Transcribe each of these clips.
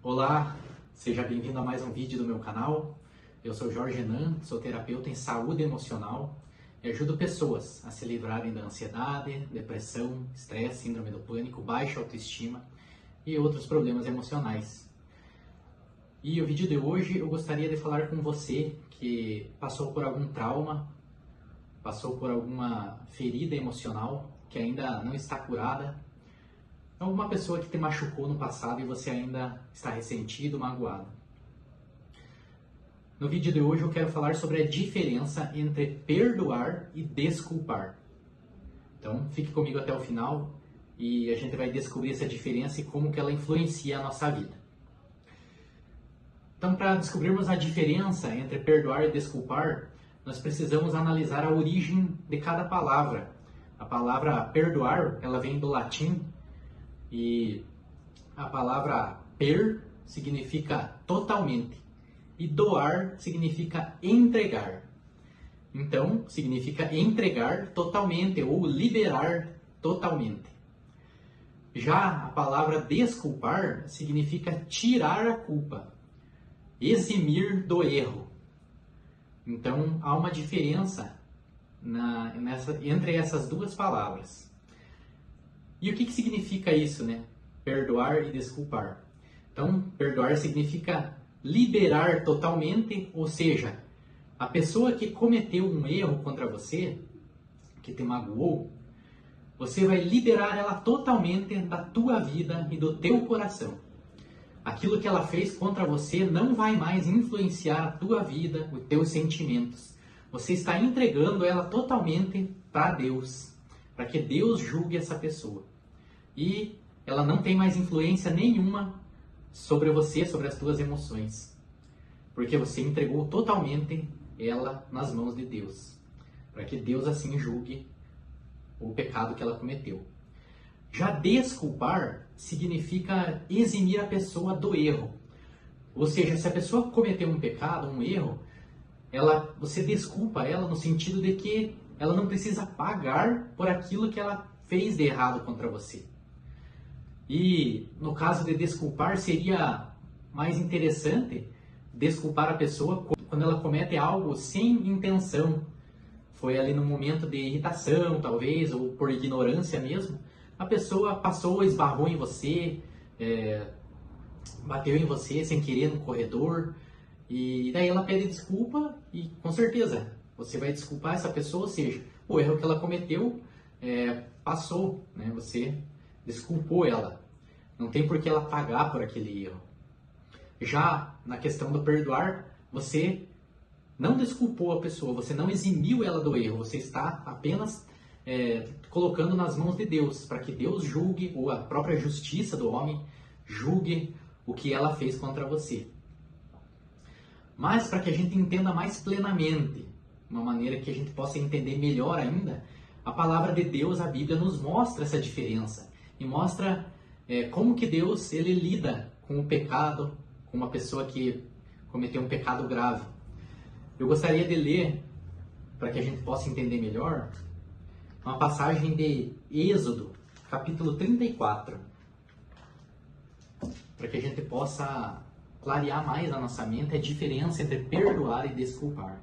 Olá, seja bem-vindo a mais um vídeo do meu canal. Eu sou Jorge Renan, sou terapeuta em saúde emocional e ajudo pessoas a se livrarem da ansiedade, depressão, estresse, síndrome do pânico, baixa autoestima e outros problemas emocionais. E o vídeo de hoje eu gostaria de falar com você que passou por algum trauma, passou por alguma ferida emocional que ainda não está curada. Alguma pessoa que te machucou no passado e você ainda está ressentido, magoado. No vídeo de hoje eu quero falar sobre a diferença entre perdoar e desculpar. Então fique comigo até o final e a gente vai descobrir essa diferença e como que ela influencia a nossa vida. Então, para descobrirmos a diferença entre perdoar e desculpar, nós precisamos analisar a origem de cada palavra. A palavra perdoar, ela vem do latim e a palavra per significa totalmente e doar significa entregar. Então, significa entregar totalmente ou liberar totalmente. Já a palavra desculpar significa tirar a culpa, eximir do erro. Então, há uma diferença entre essas duas palavras. E o que significa isso, né? Perdoar e desculpar. Então, perdoar significa liberar totalmente, ou seja, a pessoa que cometeu um erro contra você, que te magoou, você vai liberar ela totalmente da tua vida e do teu coração. Aquilo que ela fez contra você não vai mais influenciar a tua vida, os teus sentimentos. Você está entregando ela totalmente para Deus, para que Deus julgue essa pessoa. E ela não tem mais influência nenhuma sobre você, sobre as tuas emoções. Porque você entregou totalmente ela nas mãos de Deus, para que Deus assim julgue o pecado que ela cometeu. Já desculpar significa eximir a pessoa do erro. Ou seja, se a pessoa cometeu um pecado, um erro, você desculpa ela no sentido de que ela não precisa pagar por aquilo que ela fez de errado contra você. E no caso de desculpar, seria mais interessante desculpar a pessoa quando ela comete algo sem intenção. Foi ali no momento de irritação, talvez, ou por ignorância mesmo. A pessoa passou, esbarrou em você, bateu em você sem querer no corredor. E daí ela pede desculpa e, com certeza, você vai desculpar essa pessoa, ou seja, o erro que ela cometeu passou, né? Você desculpou ela. Não tem por que ela pagar por aquele erro. Já na questão do perdoar, você não desculpou a pessoa, você não eximiu ela do erro, você está apenas colocando nas mãos de Deus, para que Deus julgue, ou a própria justiça do homem julgue o que ela fez contra você. Mas para que a gente entenda mais plenamente, uma maneira que a gente possa entender melhor ainda, a palavra de Deus, a Bíblia, nos mostra essa diferença e mostra como que Deus ele lida com o pecado, com uma pessoa que cometeu um pecado grave. Eu gostaria de ler, para que a gente possa entender melhor, uma passagem de Êxodo, capítulo 34, para que a gente possa clarear mais na nossa mente a diferença entre perdoar e desculpar.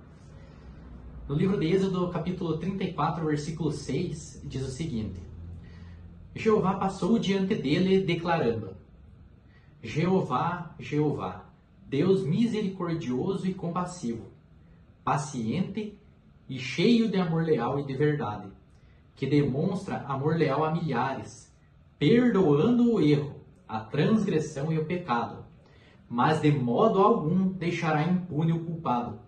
No livro de Êxodo, capítulo 34, versículo 6, diz o seguinte: Jeová passou diante dele, declarando: Jeová, Jeová, Deus misericordioso e compassivo, paciente e cheio de amor leal e de verdade, que demonstra amor leal a milhares, perdoando o erro, a transgressão e o pecado, mas de modo algum deixará impune o culpado,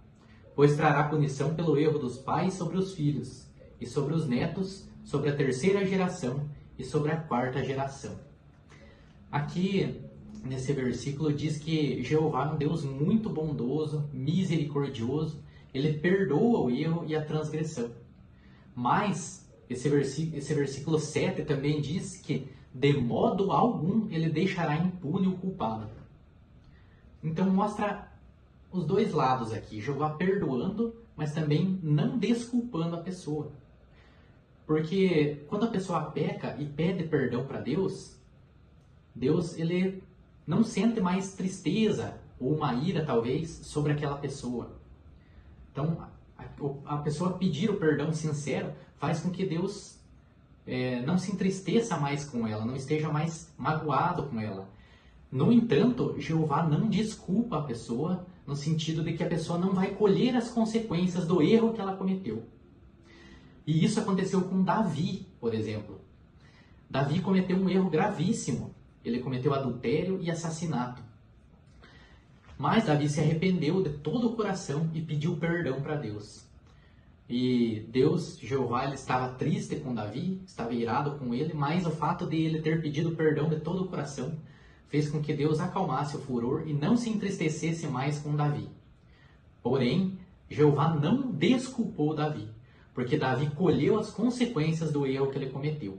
pois trará punição pelo erro dos pais sobre os filhos, e sobre os netos, sobre a terceira geração e sobre a quarta geração. Aqui, nesse versículo, diz que Jeová é um Deus muito bondoso, misericordioso, ele perdoa o erro e a transgressão. Mas, esse versículo 7 também diz que, de modo algum, ele deixará impune o culpado. Então, mostra os dois lados aqui, Jeová perdoando, mas também não desculpando a pessoa. Porque quando a pessoa peca e pede perdão para Deus, Deus ele não sente mais tristeza ou uma ira, talvez, sobre aquela pessoa. Então, a pessoa pedir o perdão sincero faz com que Deus não se entristeça mais com ela, não esteja mais magoado com ela. No entanto, Jeová não desculpa a pessoa no sentido de que a pessoa não vai colher as consequências do erro que ela cometeu. E isso aconteceu com Davi, por exemplo. Davi cometeu um erro gravíssimo. Ele cometeu adultério e assassinato. Mas Davi se arrependeu de todo o coração e pediu perdão para Deus. E Deus, Jeová, ele estava triste com Davi, estava irado com ele, mas o fato de ele ter pedido perdão de todo o coração fez com que Deus acalmasse o furor e não se entristecesse mais com Davi. Porém, Jeová não desculpou Davi, porque Davi colheu as consequências do erro que ele cometeu.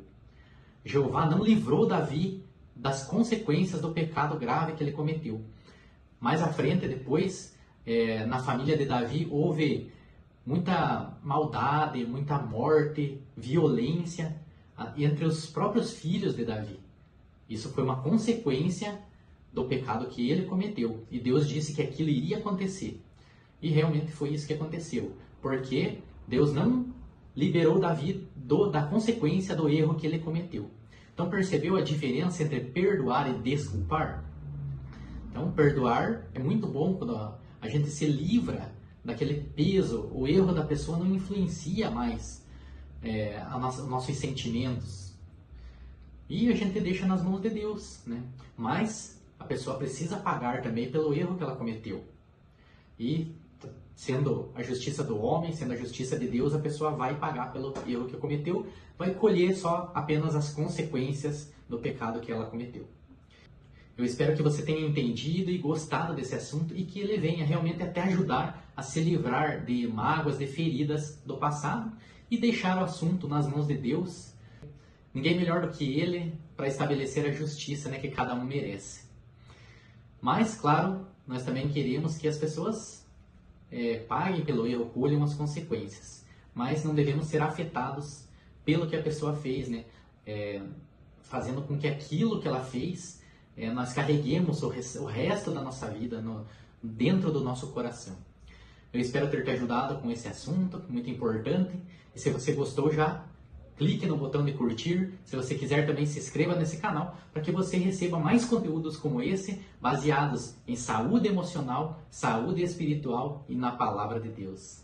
Jeová não livrou Davi das consequências do pecado grave que ele cometeu. Mais à frente, depois, na família de Davi, houve muita maldade, muita morte, violência entre os próprios filhos de Davi. Isso foi uma consequência do pecado que ele cometeu. E Deus disse que aquilo iria acontecer. E realmente foi isso que aconteceu. Porque Deus não liberou Davi da consequência do erro que ele cometeu. Então percebeu a diferença entre perdoar e desculpar? Então perdoar é muito bom quando a gente se livra daquele peso. O erro da pessoa não influencia mais os nossos sentimentos. E a gente deixa nas mãos de Deus, né? Mas a pessoa precisa pagar também pelo erro que ela cometeu. E sendo a justiça do homem, sendo a justiça de Deus, a pessoa vai pagar pelo erro que cometeu, vai colher só apenas as consequências do pecado que ela cometeu. Eu espero que você tenha entendido e gostado desse assunto e que ele venha realmente até ajudar a se livrar de mágoas, de feridas do passado e deixar o assunto nas mãos de Deus. Ninguém melhor do que Ele para estabelecer a justiça, né, que cada um merece. Mas, claro, nós também queremos que as pessoas paguem pelo erro, colham as consequências. Mas não devemos ser afetados pelo que a pessoa fez, né? Fazendo com que aquilo que ela fez, nós carreguemos o resto da nossa vida dentro do nosso coração. Eu espero ter te ajudado com esse assunto, muito importante. E se você gostou já, clique no botão de curtir. Se você quiser também se inscreva nesse canal para que você receba mais conteúdos como esse, baseados em saúde emocional, saúde espiritual e na palavra de Deus.